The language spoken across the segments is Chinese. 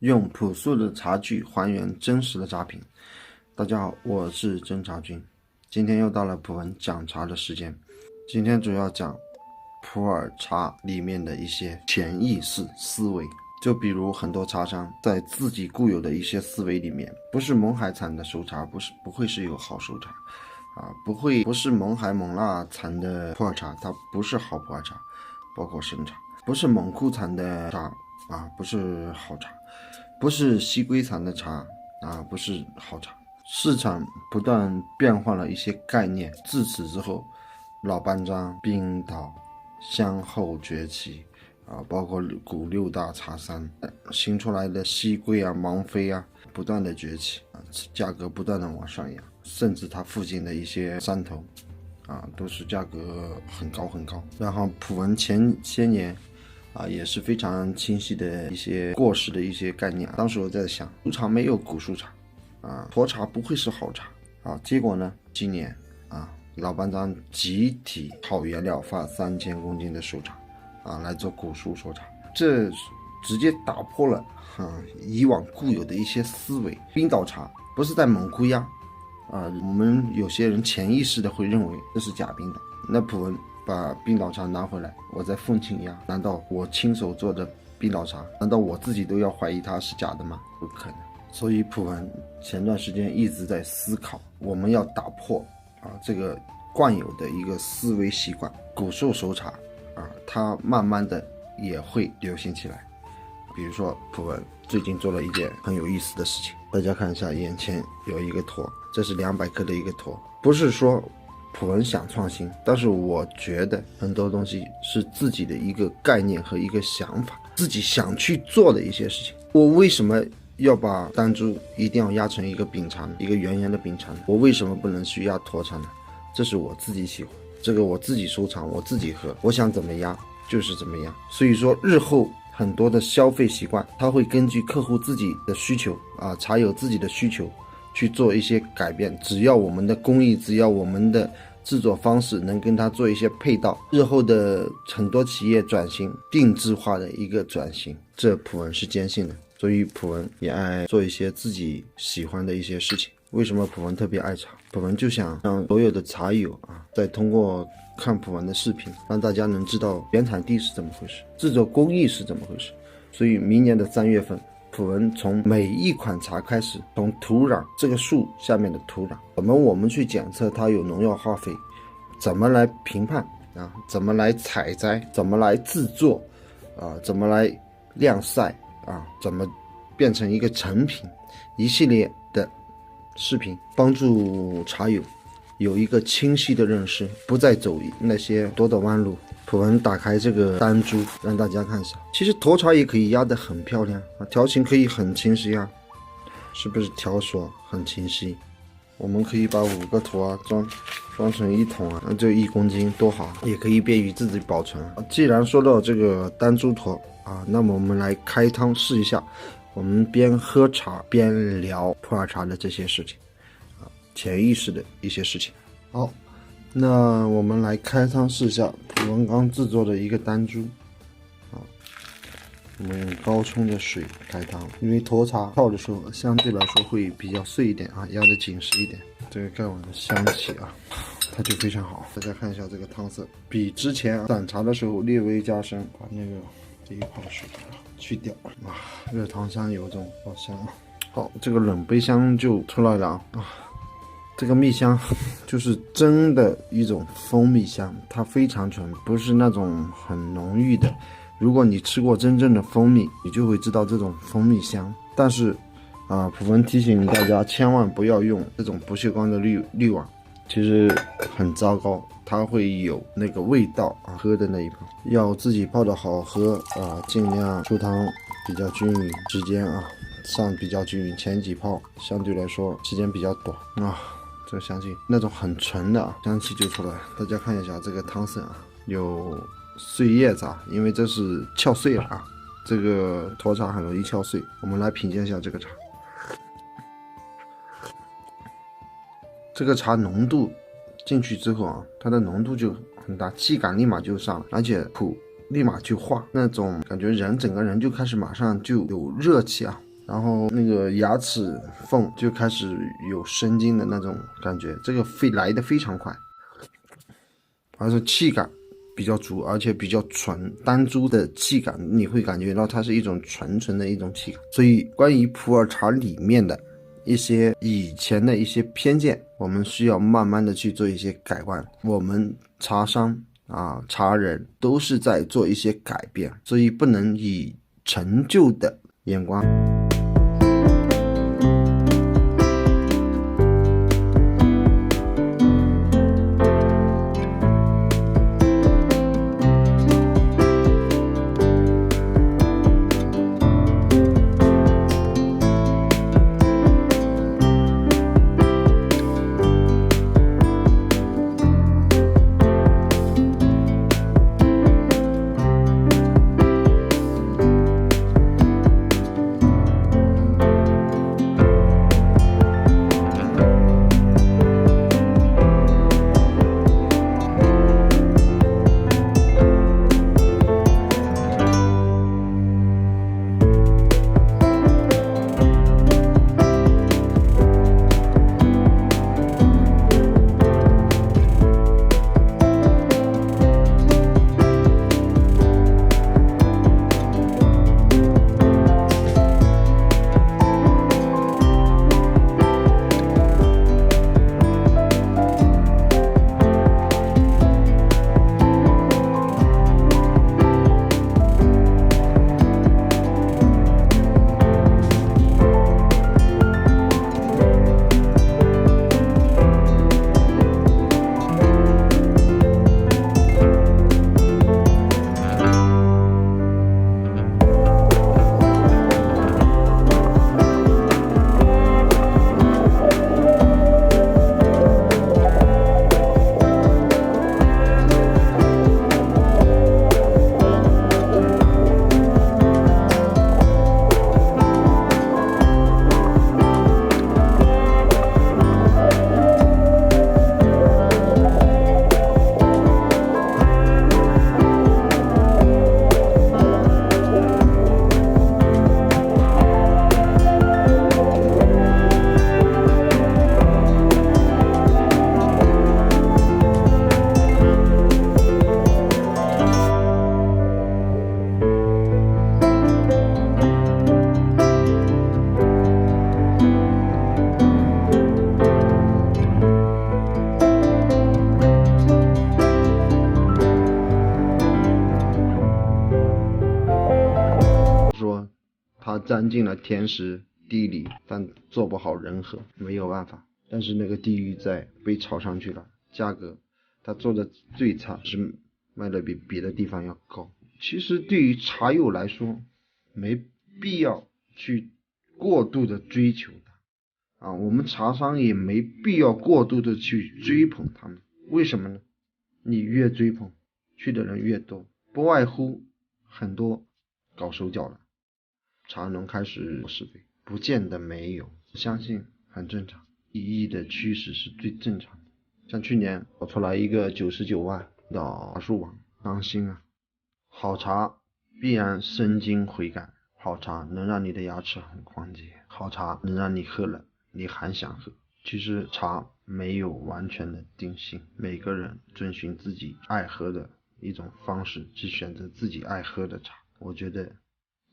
用朴素的茶具还原真实的茶品。大家好，我是真茶君，今天又到了普文讲茶的时间。今天主要讲普洱茶里面的一些潜意识思维，就比如很多茶商在自己固有的一些思维里面，不是勐海产的熟茶不会是有好熟茶不是勐海勐腊产的普洱茶，它不是好普洱茶，包括生茶，不是勐库产的茶不是好茶，不是西归产的茶不是好茶。市场不断变换了一些概念，自此之后，老班章、冰岛、香后崛起包括古六大茶山新出来的西归芒飞不断的崛起价格不断的往上扬，甚至它附近的一些山头都是价格很高很高。然后普文前些年也是非常清晰的一些过时的一些概念。当时我在想，熟茶没有古树茶沱茶不会是好茶结果呢，今年老班章集体好原料发3000公斤的熟茶来做古树熟茶，这直接打破了以往固有的一些思维。冰岛茶不是在猛估压我们有些人潜意识的会认为这是假冰岛。那普文把冰岛茶拿回来，我在奉请压，难道我亲手做的冰岛茶，难道我自己都要怀疑它是假的吗？不可能。所以普文前段时间一直在思考，我们要打破这个惯有的一个思维习惯。古树熟茶它慢慢的也会流行起来。比如说普文最近做了一件很有意思的事情，大家看一下，眼前有一个坨，这是200克的一个坨。不是说普文想创新，但是我觉得很多东西是自己的一个概念和一个想法，自己想去做的一些事情。我为什么要把丹珠一定要压成一个饼茶呢？一个圆圆的饼茶呢？我为什么不能去压沱茶呢？这是我自己喜欢，这个我自己收藏，我自己喝，我想怎么压就是怎么压。所以说日后很多的消费习惯，它会根据客户自己的需求茶友自己的需求去做一些改变。只要我们的工艺，只要我们的制作方式能跟它做一些配套，日后的很多企业转型定制化的一个转型，这普文是坚信的。所以普文也爱做一些自己喜欢的一些事情。为什么普文特别爱茶？普文就想让所有的茶友再通过看普文的视频，让大家能知道原产地是怎么回事，制作工艺是怎么回事。所以明年的3月份，普文从每一款茶开始，从土壤，这个树下面的土壤，怎么我们去检测它有农药化肥，怎么来评判怎么来采摘，怎么来制作怎么来晾晒怎么变成一个成品，一系列的视频，帮助茶友有一个清晰的认识，不再走那些多的弯路。普文打开这个丹珠让大家看一下，其实沱茶也可以压得很漂亮条形可以很清晰是不是条索很清晰？我们可以把5个坨装成1桶那就1公斤多好，也可以便于自己保存既然说到这个丹珠坨那么我们来开汤试一下，我们边喝茶边聊普洱茶的这些事情潜意识的一些事情。好，那我们来开汤试一下普文刚制作的一个丹珠我们用高冲的水开汤，因为沱茶泡的时候相对来说会比较碎一点压得紧实一点，这个盖碗的香气它就非常好。大家看一下这个汤色，比之前散茶的时候略微加深，把那个这一泡水去掉热汤香有种好香好，这个冷杯香就出来了这个蜜香就是真的一种蜂蜜香，它非常纯，不是那种很浓郁的。如果你吃过真正的蜂蜜，你就会知道这种蜂蜜香。但是普文提醒大家千万不要用这种不锈钢的滤网，其实很糟糕，它会有那个味道喝的那一泡要自己泡的好喝尽量出汤比较均匀，时间上比较均匀，前几泡相对来说时间比较短这个香气那种很纯的香气就出来。大家看一下这个汤色有碎叶子因为这是翘碎了这个沱茶很容易翘碎。我们来品鉴一下这个茶，这个茶浓度进去之后它的浓度就很大，气感立马就上了，而且苦立马就化，那种感觉整个人就开始马上就有热气然后那个牙齿缝就开始有生津的那种感觉，这个来得非常快，而且气感比较足，而且比较纯，单株的气感你会感觉到它是一种纯的一种气感。所以关于普洱茶里面的一些以前的一些偏见，我们需要慢慢的去做一些改观。我们茶商茶人都是在做一些改变，所以不能以陈旧的眼光。它沾进了天时地利，但做不好人和，没有办法。但是那个地域在被炒上去了，价格它做的最差，是卖的比别的地方要高。其实对于茶友来说，没必要去过度的追求它我们茶商也没必要过度的去追捧他们。为什么呢？你越追捧，去的人越多，不外乎很多搞手脚了。茶农开始是非，不见得没有，相信很正常，1亿的趋势是最正常的。像去年我出来一个99万到茶树网，伤心啊！好茶必然生津回甘，好茶能让你的牙齿很光洁，好茶能让你喝了你还想喝。其实茶没有完全的定性，每个人遵循自己爱喝的一种方式去选择自己爱喝的茶，我觉得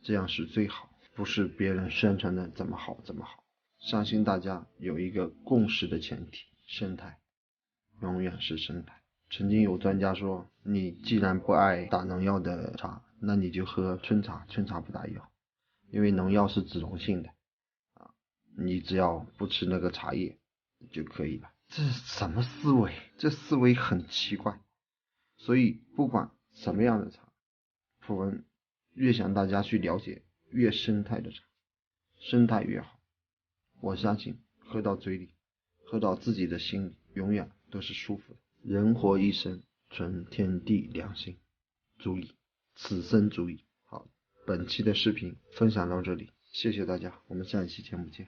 这样是最好，不是别人宣传的怎么好怎么好。相信大家有一个共识的前提，生态永远是生态。曾经有专家说，你既然不爱打农药的茶，那你就喝春茶，春茶不打药，因为农药是脂溶性的你只要不吃那个茶叶就可以了。这是什么思维？这思维很奇怪。所以不管什么样的茶，普文越想大家去了解越生态的茶，生态越好。我相信喝到嘴里，喝到自己的心里，永远都是舒服的。人活一生，存天地良心，足矣，此生足矣。好，本期的视频分享到这里，谢谢大家，我们下一期节目见。